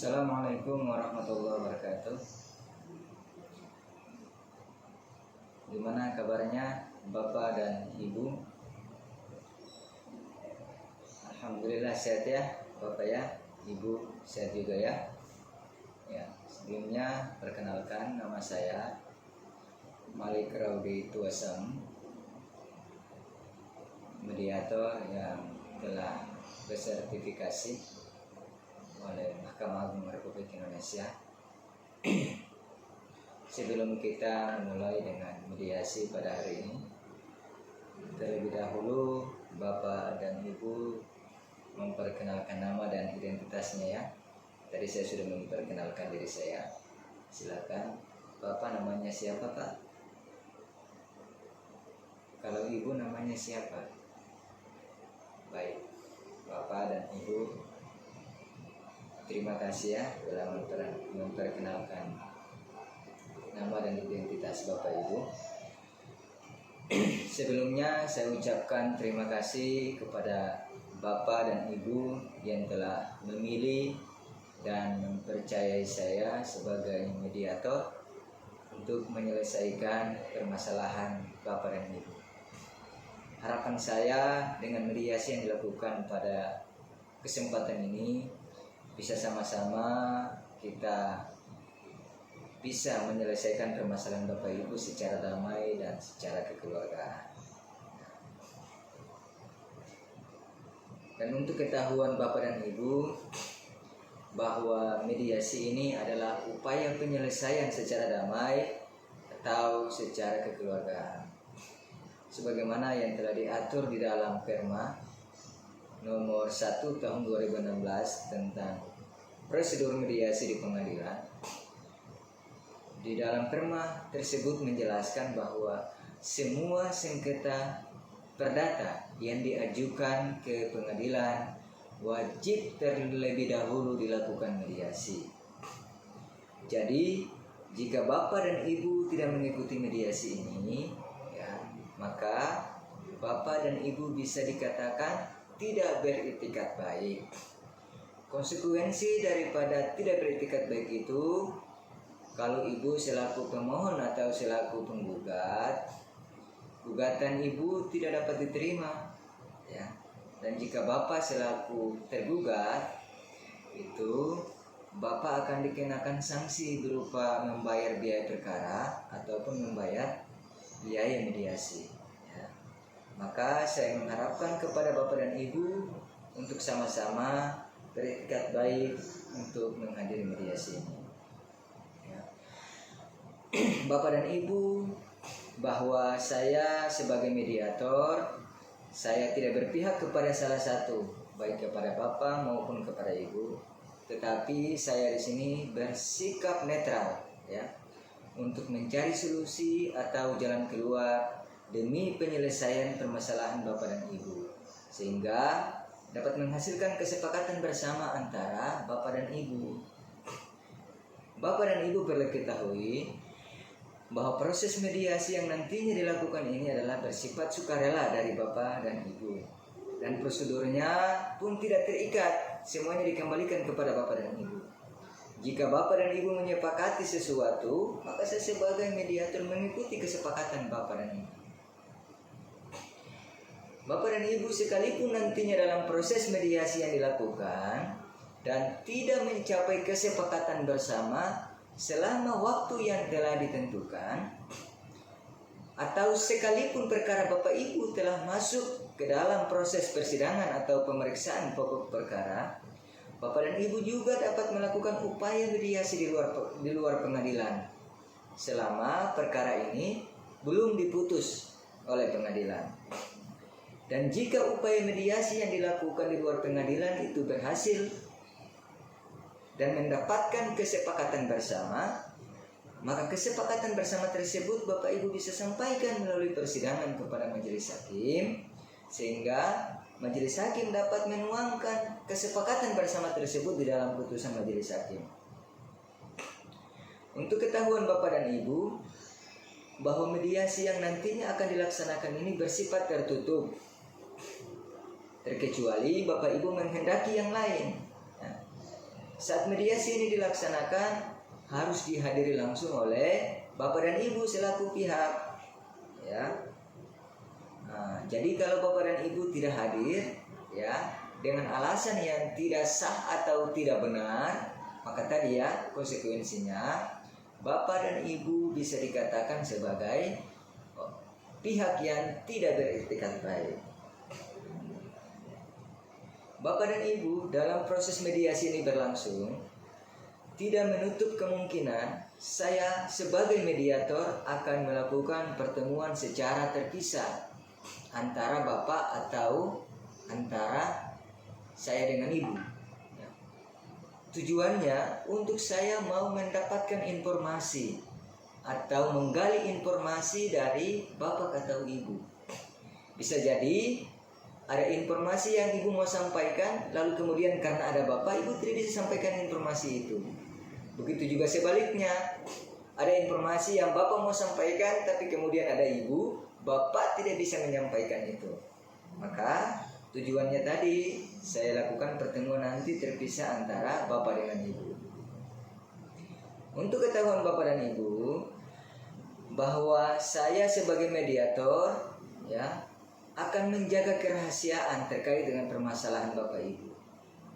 Assalamualaikum warahmatullahi wabarakatuh. Gimana kabarnya Bapak dan Ibu? Alhamdulillah sehat ya Bapak ya, Ibu sehat juga ya. Ya, sebelumnya perkenalkan nama saya Malik Raudi Tuasem, mediator yang telah bersertifikasi oleh Mahkamah Agung Republik Indonesia. Sebelum kita mulai dengan mediasi pada hari ini, terlebih dahulu Bapak dan Ibu memperkenalkan nama dan identitasnya ya. Tadi saya sudah memperkenalkan diri saya. Silakan, Bapak namanya siapa Pak? Kalau Ibu namanya siapa? Baik, Bapak dan Ibu, terima kasih ya telah memperkenalkan nama dan identitas Bapak Ibu. Sebelumnya saya ucapkan terima kasih kepada Bapak dan Ibu yang telah memilih dan mempercayai saya sebagai mediator untuk menyelesaikan permasalahan Bapak dan Ibu. Harapan saya dengan mediasi yang dilakukan pada kesempatan ini bisa sama-sama kita bisa menyelesaikan permasalahan Bapak Ibu secara damai dan secara kekeluargaan. Dan untuk ketahuan Bapak dan Ibu bahwa mediasi ini adalah upaya penyelesaian secara damai atau secara kekeluargaan, sebagaimana yang telah diatur di dalam Perma nomor 1 tahun 2016 tentang prosedur mediasi di pengadilan. Di dalam Perma tersebut menjelaskan bahwa semua sengketa perdata yang diajukan ke pengadilan wajib terlebih dahulu dilakukan mediasi. Jadi, jika Bapak dan Ibu tidak mengikuti mediasi ini, ya, maka Bapak dan Ibu bisa dikatakan tidak beretikat baik. Konsekuensi daripada tidak beretikat baik itu, kalau Ibu selaku pemohon atau selaku penggugat, gugatan Ibu tidak dapat diterima, ya. Dan jika Bapak selaku tergugat, itu Bapak akan dikenakan sanksi berupa membayar biaya perkara ataupun membayar biaya mediasi. Ya. Maka saya mengharapkan kepada Bapak dan Ibu untuk sama-sama beretikat baik untuk menghadiri mediasi ini. Ya. Bapak dan Ibu, bahwa saya sebagai mediator, saya tidak berpihak kepada salah satu, baik kepada Bapak maupun kepada Ibu, tetapi saya di sini bersikap netral, ya, untuk mencari solusi atau jalan keluar demi penyelesaian permasalahan Bapak dan Ibu, sehingga dapat menghasilkan kesepakatan bersama antara Bapak dan Ibu. Bapak dan Ibu perlu ketahui bahwa proses mediasi yang nantinya dilakukan ini adalah bersifat sukarela dari Bapak dan Ibu, dan prosedurnya pun tidak terikat, semuanya dikembalikan kepada Bapak dan Ibu. Jika Bapak dan Ibu menyepakati sesuatu, maka saya sebagai mediator mengikuti kesepakatan Bapak dan Ibu. Bapak dan Ibu sekalipun nantinya dalam proses mediasi yang dilakukan dan tidak mencapai kesepakatan bersama selama waktu yang telah ditentukan, atau sekalipun perkara Bapak Ibu telah masuk ke dalam proses persidangan atau pemeriksaan pokok perkara, Bapak dan Ibu juga dapat melakukan upaya mediasi di luar pengadilan selama perkara ini belum diputus oleh pengadilan. Dan jika upaya mediasi yang dilakukan di luar pengadilan itu berhasil dan mendapatkan kesepakatan bersama, maka kesepakatan bersama tersebut Bapak Ibu bisa sampaikan melalui persidangan kepada majelis hakim, sehingga majelis hakim dapat menuangkan kesepakatan bersama tersebut di dalam putusan majelis hakim. Untuk ketahuan Bapak dan Ibu, bahwa mediasi yang nantinya akan dilaksanakan ini bersifat tertutup, terkecuali Bapak Ibu menghendaki yang lain. saat mediasi ini dilaksanakan harus dihadiri langsung oleh bapak dan ibu selaku pihak, ya. Nah, jadi kalau bapak dan ibu tidak hadir, ya, dengan alasan yang tidak sah atau tidak benar, maka tadi ya konsekuensinya bapak dan ibu bisa dikatakan sebagai pihak yang tidak beretikat baik. Bapak dan ibu dalam proses mediasi ini berlangsung, tidak menutup kemungkinan saya sebagai mediator akan melakukan pertemuan secara terpisah antara bapak atau antara saya dengan ibu. Tujuannya untuk saya mau mendapatkan informasi atau menggali informasi dari bapak atau ibu. Bisa jadi ada informasi yang ibu mau sampaikan, lalu kemudian karena ada bapak, ibu tidak bisa sampaikan informasi itu. Begitu juga sebaliknya, ada informasi yang bapak mau sampaikan, tapi kemudian ada ibu, bapak tidak bisa menyampaikan itu. Maka tujuannya tadi saya lakukan pertemuan nanti terpisah antara bapak dengan ibu. Untuk ketahuan bapak dan ibu bahwa saya sebagai mediator, ya, akan menjaga kerahasiaan terkait dengan permasalahan bapak ibu,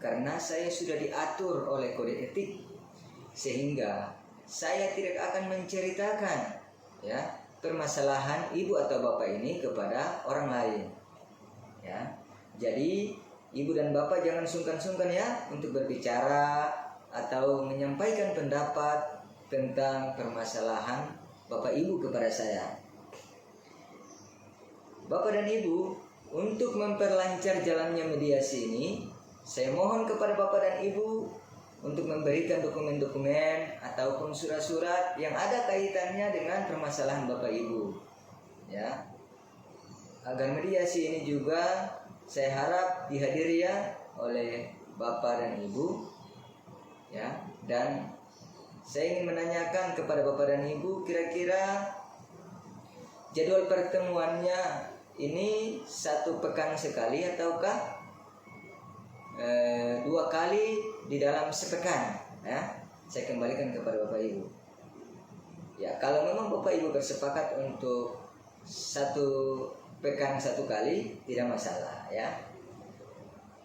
karena saya sudah diatur oleh kode etik, sehingga saya tidak akan menceritakan, ya, permasalahan ibu atau bapak ini kepada orang lain, ya. Jadi ibu dan bapak jangan sungkan-sungkan ya untuk berbicara atau menyampaikan pendapat tentang permasalahan bapak ibu kepada saya. Bapak dan ibu, untuk memperlancar jalannya mediasi ini, saya mohon kepada bapak dan ibu untuk memberikan dokumen-dokumen ataupun surat-surat yang ada kaitannya dengan permasalahan bapak ibu, ya. Agar mediasi ini juga saya harap dihadiri ya oleh bapak dan ibu, ya. Dan saya ingin menanyakan kepada bapak dan ibu, kira-kira jadwal pertemuannya ini 1 pekan sekali ataukah 2 kali di dalam sepekan, ya. Saya kembalikan kepada bapak ibu. Ya, kalau memang bapak ibu bersepakat untuk 1 pekan 1 kali, tidak masalah, ya.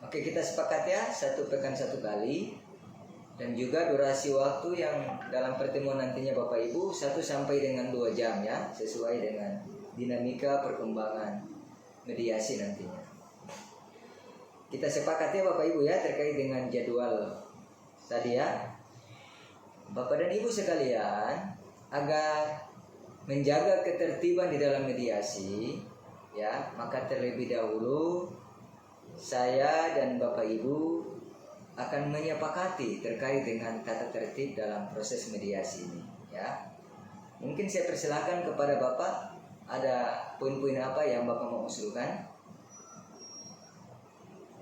Oke, kita sepakat ya 1 pekan 1 kali. Dan juga durasi waktu yang dalam pertemuan nantinya bapak ibu 1 sampai dengan 2 jam, ya, sesuai dengan dinamika perkembangan mediasi nantinya. Kita sepakat ya bapak ibu ya terkait dengan jadwal tadi, ya. Bapak dan ibu sekalian, agar menjaga ketertiban di dalam mediasi, ya, maka terlebih dahulu saya dan bapak ibu akan menyepakati terkait dengan tata tertib dalam proses mediasi ini, ya. Mungkin saya persilakan kepada bapak, ada poin-poin apa yang bapak mau usulkan?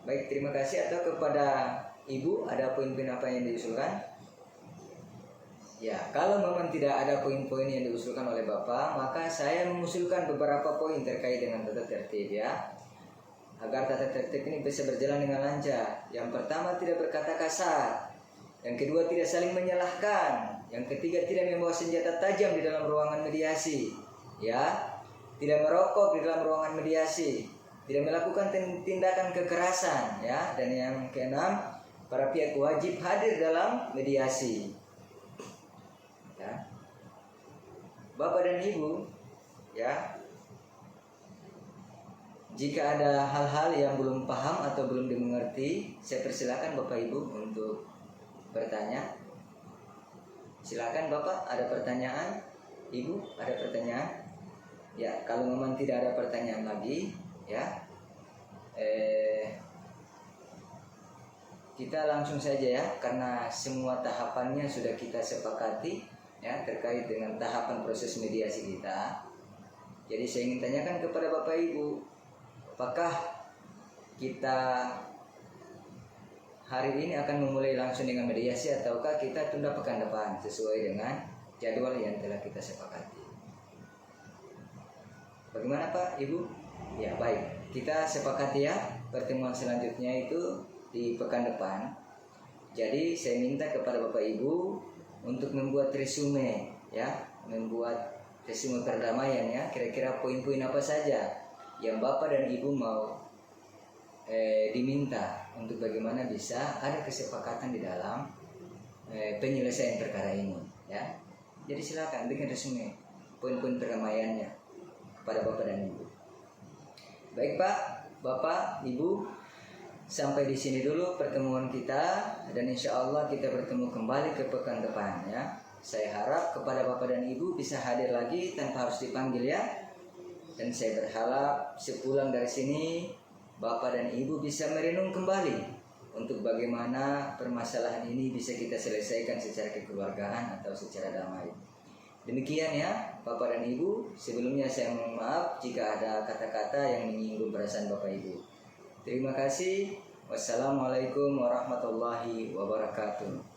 Baik, terima kasih. Atau kepada ibu, ada poin-poin apa yang diusulkan? Ya, kalau memang tidak ada poin-poin yang diusulkan oleh bapak, maka saya mengusulkan beberapa poin terkait dengan tata tertib, ya, agar tata tertib ini bisa berjalan dengan lancar. Yang pertama, tidak berkata kasar. Yang kedua, tidak saling menyalahkan. Yang ketiga, tidak membawa senjata tajam di dalam ruangan mediasi, ya. Tidak merokok di dalam ruangan mediasi, tidak melakukan tindakan kekerasan, ya. Dan yang keenam, para pihak wajib hadir dalam mediasi, ya. Bapak dan ibu, ya, jika ada hal-hal yang belum paham atau belum dimengerti, saya persilakan bapak ibu untuk bertanya. Silakan bapak, ada pertanyaan? Ibu, ada pertanyaan? Ya, kalau memang tidak ada pertanyaan lagi, ya, kita langsung saja ya, karena semua tahapannya sudah kita sepakati, ya, terkait dengan tahapan proses mediasi kita. Jadi saya ingin tanyakan kepada bapak ibu, apakah kita hari ini akan memulai langsung dengan mediasi ataukah kita tunda pekan depan sesuai dengan jadwal yang telah kita sepakati? Bagaimana Pak, Ibu? Ya, baik. Kita sepakati ya pertemuan selanjutnya itu di pekan depan. Jadi saya minta kepada Bapak Ibu untuk membuat resume ya, membuat resume perdamaian ya. Kira-kira poin-poin apa saja yang Bapak dan Ibu mau diminta untuk bagaimana bisa ada kesepakatan di dalam penyelesaian perkara ini ya. Jadi silakan bikin resume poin-poin perdamaiannya kepada Bapak dan Ibu. Baik Pak, Bapak, Ibu, sampai di sini dulu pertemuan kita, dan insya Allah kita bertemu kembali ke pekan depan ya. Saya harap kepada Bapak dan Ibu bisa hadir lagi tanpa harus dipanggil ya. Dan saya berharap sepulang dari sini Bapak dan Ibu bisa merenung kembali untuk bagaimana permasalahan ini bisa kita selesaikan secara kekeluargaan atau secara damai. Demikian ya Bapak dan Ibu. Sebelumnya saya mohon maaf jika ada kata-kata yang menyinggung perasaan Bapak Ibu. Terima kasih. Wassalamualaikum warahmatullahi wabarakatuh.